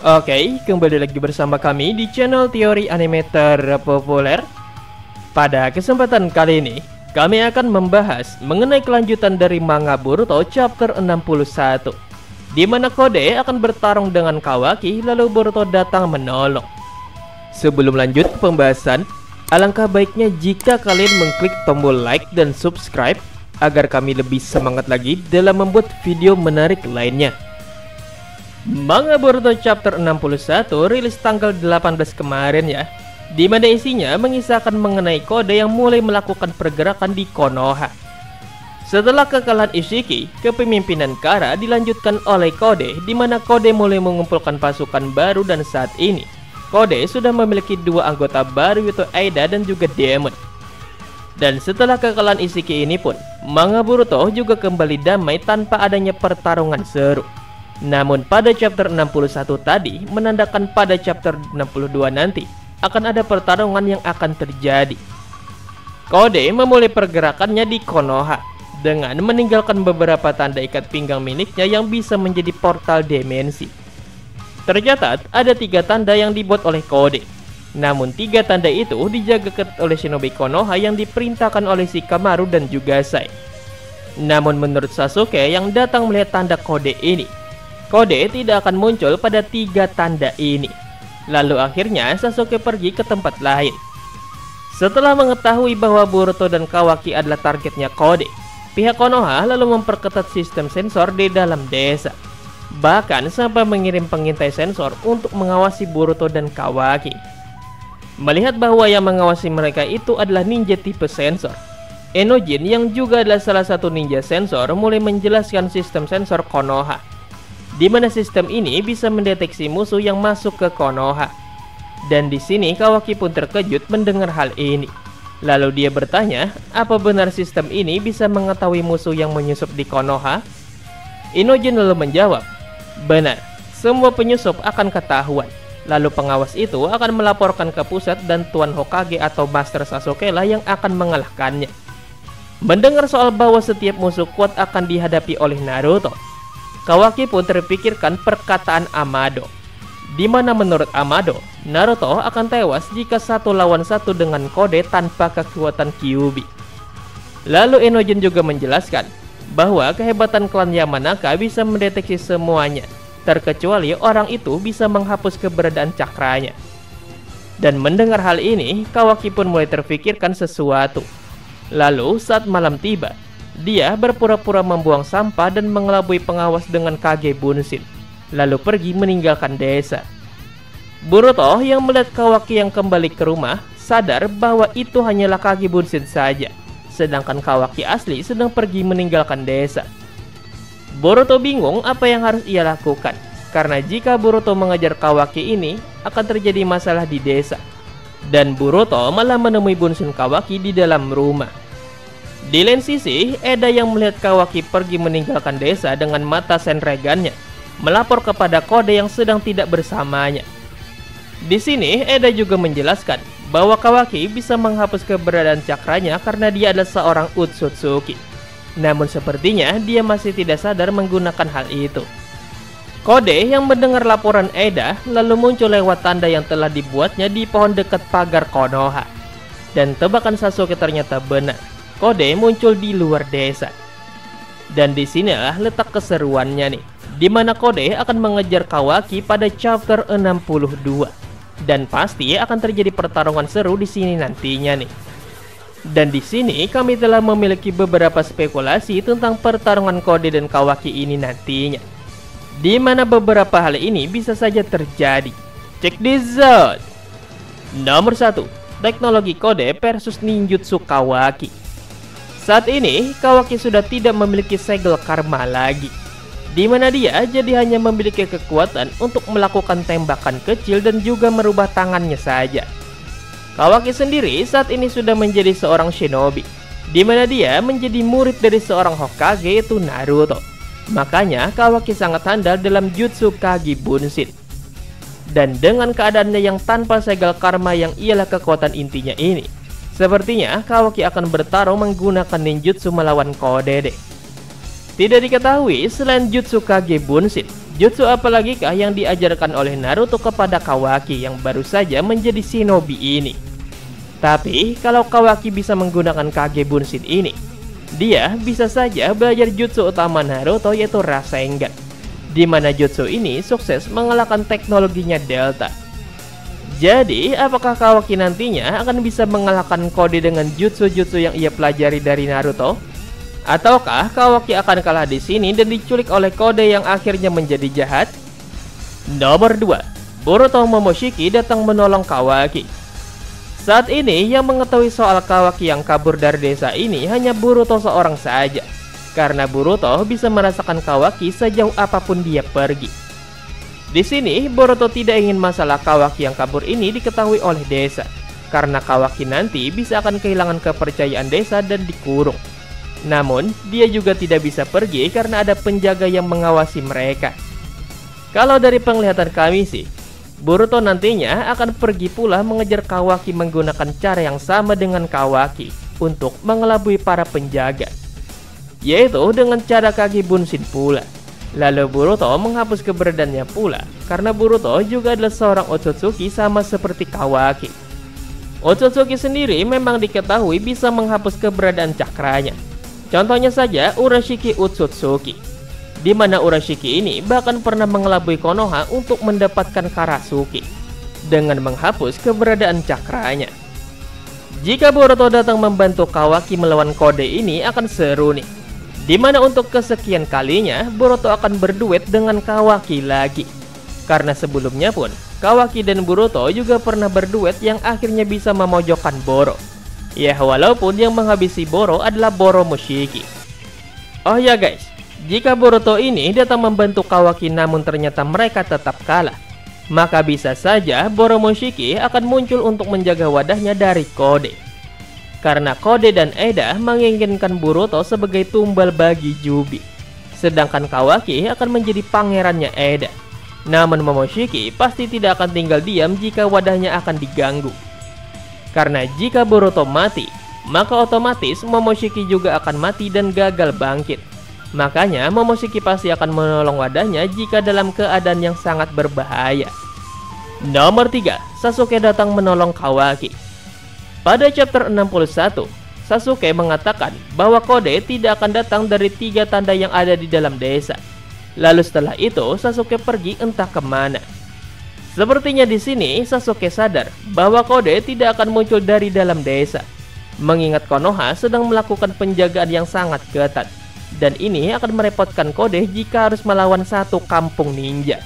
Oke, kembali lagi bersama kami di channel teori anime terpopuler. Pada kesempatan kali ini, kami akan membahas mengenai kelanjutan dari manga Boruto chapter 61, di mana Kode akan bertarung dengan Kawaki lalu Boruto datang menolong. Sebelum lanjut ke pembahasan, alangkah baiknya jika kalian mengklik tombol like dan subscribe agar kami lebih semangat lagi dalam membuat video menarik lainnya. Manga Boruto chapter 61 rilis tanggal 18 kemarin ya, di mana isinya mengisahkan mengenai Kode yang mulai melakukan pergerakan di Konoha. Setelah kekalahan Ishiki, kepemimpinan Kara dilanjutkan oleh Kode, di mana Kode mulai mengumpulkan pasukan baru dan saat ini Kode sudah memiliki dua anggota baru yaitu Aida dan juga Demon. Dan setelah kekalahan Ishiki ini pun, manga Boruto juga kembali damai tanpa adanya pertarungan seru. Namun pada chapter 61 tadi menandakan pada chapter 62 nanti akan ada pertarungan yang akan terjadi. Kode memulai pergerakannya di Konoha dengan meninggalkan beberapa tanda ikat pinggang miliknya yang bisa menjadi portal dimensi. Tercatat ada 3 tanda yang dibuat oleh Kode. Namun 3 tanda itu dijaga ketat oleh shinobi Konoha yang diperintahkan oleh Shikamaru dan juga Sai. Namun menurut Sasuke yang datang melihat tanda Kode ini, Kode tidak akan muncul pada 3 tanda ini. Lalu akhirnya Sasuke pergi ke tempat lain. Setelah mengetahui bahwa Boruto dan Kawaki adalah targetnya Kode, pihak Konoha lalu memperketat sistem sensor di dalam desa. Bahkan sampai mengirim pengintai sensor untuk mengawasi Boruto dan Kawaki. Melihat bahwa yang mengawasi mereka itu adalah ninja tipe sensor, Enojin yang juga adalah salah satu ninja sensor mulai menjelaskan sistem sensor Konoha, di mana sistem ini bisa mendeteksi musuh yang masuk ke Konoha. Dan di sini Kawaki pun terkejut mendengar hal ini. Lalu dia bertanya, apa benar sistem ini bisa mengetahui musuh yang menyusup di Konoha? Inojin lalu menjawab, benar, semua penyusup akan ketahuan. Lalu pengawas itu akan melaporkan ke pusat dan Tuan Hokage atau Master Sasuke lah yang akan mengalahkannya. Mendengar soal bahwa setiap musuh kuat akan dihadapi oleh Naruto, Kawaki pun terpikirkan perkataan Amado, di mana menurut Amado, Naruto akan tewas jika 1 lawan 1 dengan Kode tanpa kekuatan Kyuubi. Lalu Enojin juga menjelaskan bahwa kehebatan klan Yamanaka bisa mendeteksi semuanya, terkecuali orang itu bisa menghapus keberadaan cakranya. Dan mendengar hal ini, Kawaki pun mulai terpikirkan sesuatu. Lalu saat malam tiba, dia berpura-pura membuang sampah dan mengelabui pengawas dengan Kage Bunshin, lalu pergi meninggalkan desa. Boruto yang melihat Kawaki yang kembali ke rumah sadar bahwa itu hanyalah Kage Bunshin saja, sedangkan Kawaki asli sedang pergi meninggalkan desa. Boruto bingung apa yang harus ia lakukan, karena jika Boruto mengejar Kawaki ini akan terjadi masalah di desa. Dan Boruto malah menemui Bunshin Kawaki di dalam rumah. Di lain sisi, Eda yang melihat Kawaki pergi meninggalkan desa dengan mata Senregannya melapor kepada Kode yang sedang tidak bersamanya. Di sini Eda juga menjelaskan bahwa Kawaki bisa menghapus keberadaan cakranya karena dia adalah seorang Utsutsuki. Namun sepertinya dia masih tidak sadar menggunakan hal itu. Kode yang mendengar laporan Eda lalu muncul lewat tanda yang telah dibuatnya di pohon dekat pagar Konoha. Dan tebakan Sasuke ternyata benar. Kode muncul di luar desa. Dan disinilah letak keseruannya nih, di mana Kode akan mengejar Kawaki pada chapter 62. Dan pasti akan terjadi pertarungan seru di sini nantinya nih. Dan di sini kami telah memiliki beberapa spekulasi tentang pertarungan Kode dan Kawaki ini nantinya, di mana beberapa hal ini bisa saja terjadi. Check this out. Nomor 1, teknologi Kode versus ninjutsu Kawaki. Saat ini Kawaki sudah tidak memiliki segel karma lagi, di mana dia jadi hanya memiliki kekuatan untuk melakukan tembakan kecil dan juga merubah tangannya saja. Kawaki sendiri saat ini sudah menjadi seorang shinobi, di mana dia menjadi murid dari seorang Hokage yaitu Naruto. Makanya Kawaki sangat handal dalam jutsu Kage Bunshin. Dan dengan keadaannya yang tanpa segel karma yang ialah kekuatan intinya ini, sepertinya Kawaki akan bertarung menggunakan ninjutsu melawan Kode. Tidak diketahui selain jutsu Kage Bunshin, Jutsu apalagi kah yang diajarkan oleh Naruto kepada Kawaki yang baru saja menjadi shinobi ini? Tapi kalau Kawaki bisa menggunakan Kage Bunshin ini, dia bisa saja belajar jutsu utama Naruto yaitu Rasengan, di mana jutsu ini sukses mengalahkan teknologinya Delta. Jadi, apakah Kawaki nantinya akan bisa mengalahkan Kode dengan jutsu-jutsu yang ia pelajari dari Naruto? Ataukah Kawaki akan kalah di sini dan diculik oleh Kode yang akhirnya menjadi jahat? Nomor 2. Boruto Momoshiki datang menolong Kawaki. Saat ini yang mengetahui soal Kawaki yang kabur dari desa ini hanya Boruto seorang saja, karena Boruto bisa merasakan Kawaki sejauh apapun dia pergi. Di sini Boruto tidak ingin masalah Kawaki yang kabur ini diketahui oleh desa, karena Kawaki nanti bisa akan kehilangan kepercayaan desa dan dikurung. Namun, dia juga tidak bisa pergi karena ada penjaga yang mengawasi mereka. Kalau dari penglihatan kami sih, Boruto nantinya akan pergi pula mengejar Kawaki menggunakan cara yang sama dengan Kawaki untuk mengelabui para penjaga, yaitu dengan cara Kage Bunshin pula. Lalu Boruto menghapus keberadaannya pula, karena Boruto juga adalah seorang Otsutsuki sama seperti Kawaki. Otsutsuki sendiri memang diketahui bisa menghapus keberadaan cakranya. Contohnya saja Urashiki Otsutsuki, di mana Urashiki ini bahkan pernah mengelabui Konoha untuk mendapatkan Karasuki dengan menghapus keberadaan cakranya. Jika Boruto datang membantu Kawaki melawan Kode ini akan seru nih, di mana untuk kesekian kalinya Boruto akan berduet dengan Kawaki lagi. Karena sebelumnya pun Kawaki dan Boruto juga pernah berduet yang akhirnya bisa memojokkan Boro. Ya, walaupun yang menghabisi Boro adalah Boro Moshiki. Oh ya guys, jika Boruto ini datang membantu Kawaki namun ternyata mereka tetap kalah, maka bisa saja Boro Moshiki akan muncul untuk menjaga wadahnya dari Kode. Karena Kode dan Eda menginginkan Boruto sebagai tumbal bagi Jubi, sedangkan Kawaki akan menjadi pangerannya Eda. Namun Momoshiki pasti tidak akan tinggal diam jika wadahnya akan diganggu. Karena jika Boruto mati, maka otomatis Momoshiki juga akan mati dan gagal bangkit. Makanya Momoshiki pasti akan menolong wadahnya jika dalam keadaan yang sangat berbahaya. Nomor 3. Sasuke datang menolong Kawaki. Pada chapter 61, Sasuke mengatakan bahwa Kode tidak akan datang dari 3 tanda yang ada di dalam desa. Lalu setelah itu Sasuke pergi entah kemana. Sepertinya di sini Sasuke sadar bahwa Kode tidak akan muncul dari dalam desa, mengingat Konoha sedang melakukan penjagaan yang sangat ketat, dan ini akan merepotkan Kode jika harus melawan satu kampung ninja.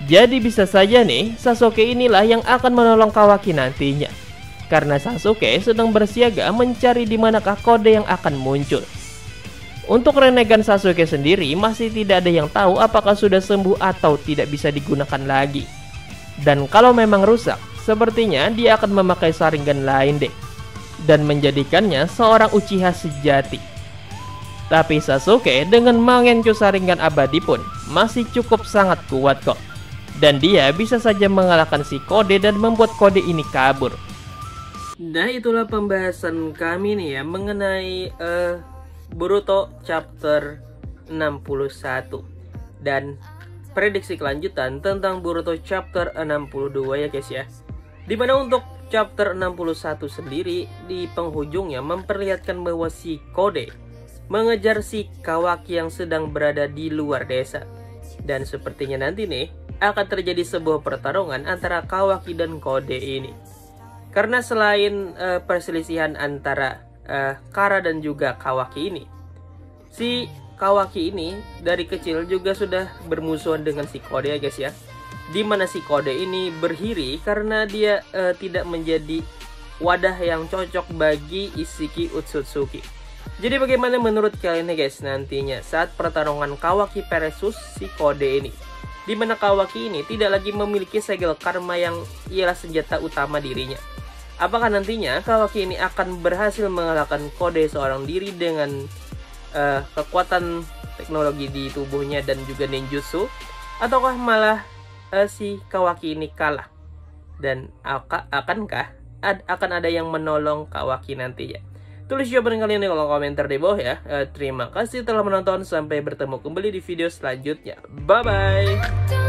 Jadi bisa saja nih Sasuke inilah yang akan menolong Kawaki nantinya, karena Sasuke sedang bersiaga mencari di manakah Kode yang akan muncul. Untuk Renegan Sasuke sendiri masih tidak ada yang tahu apakah sudah sembuh atau tidak bisa digunakan lagi. Dan kalau memang rusak, sepertinya dia akan memakai Sharingan lain deh, dan menjadikannya seorang Uchiha sejati. Tapi Sasuke dengan Mangenkyo Sharingan abadi pun masih cukup sangat kuat kok, dan dia bisa saja mengalahkan si Kode dan membuat Kode ini kabur. Nah, itulah pembahasan kami nih ya mengenai Boruto chapter 61 dan prediksi kelanjutan tentang Boruto chapter 62 ya guys ya. Dimana untuk chapter 61 sendiri di penghujungnya memperlihatkan bahwa si Kode mengejar si Kawaki yang sedang berada di luar desa. Dan sepertinya nanti nih akan terjadi sebuah pertarungan antara Kawaki dan Kode ini. Karena selain perselisihan antara Kara dan juga Kawaki ini, si Kawaki ini dari kecil juga sudah bermusuhan dengan si Kode ya guys ya. Dimana si Kode ini berhiri karena dia tidak menjadi wadah yang cocok bagi Isshiki Otsutsuki. Jadi bagaimana menurut kalian nih guys nantinya saat pertarungan Kawaki versus si Kode ini? Dimana Kawaki ini tidak lagi memiliki segel karma yang ialah senjata utama dirinya. Apakah nantinya Kawaki ini akan berhasil mengalahkan Kode seorang diri dengan kekuatan teknologi di tubuhnya dan juga ninjutsu, ataukah malah si Kawaki ini kalah? Dan akankah akan ada yang menolong Kawaki nantinya? Tulis jawaban kalian di kolom komentar di bawah ya. Terima kasih telah menonton, sampai bertemu kembali di video selanjutnya. Bye bye.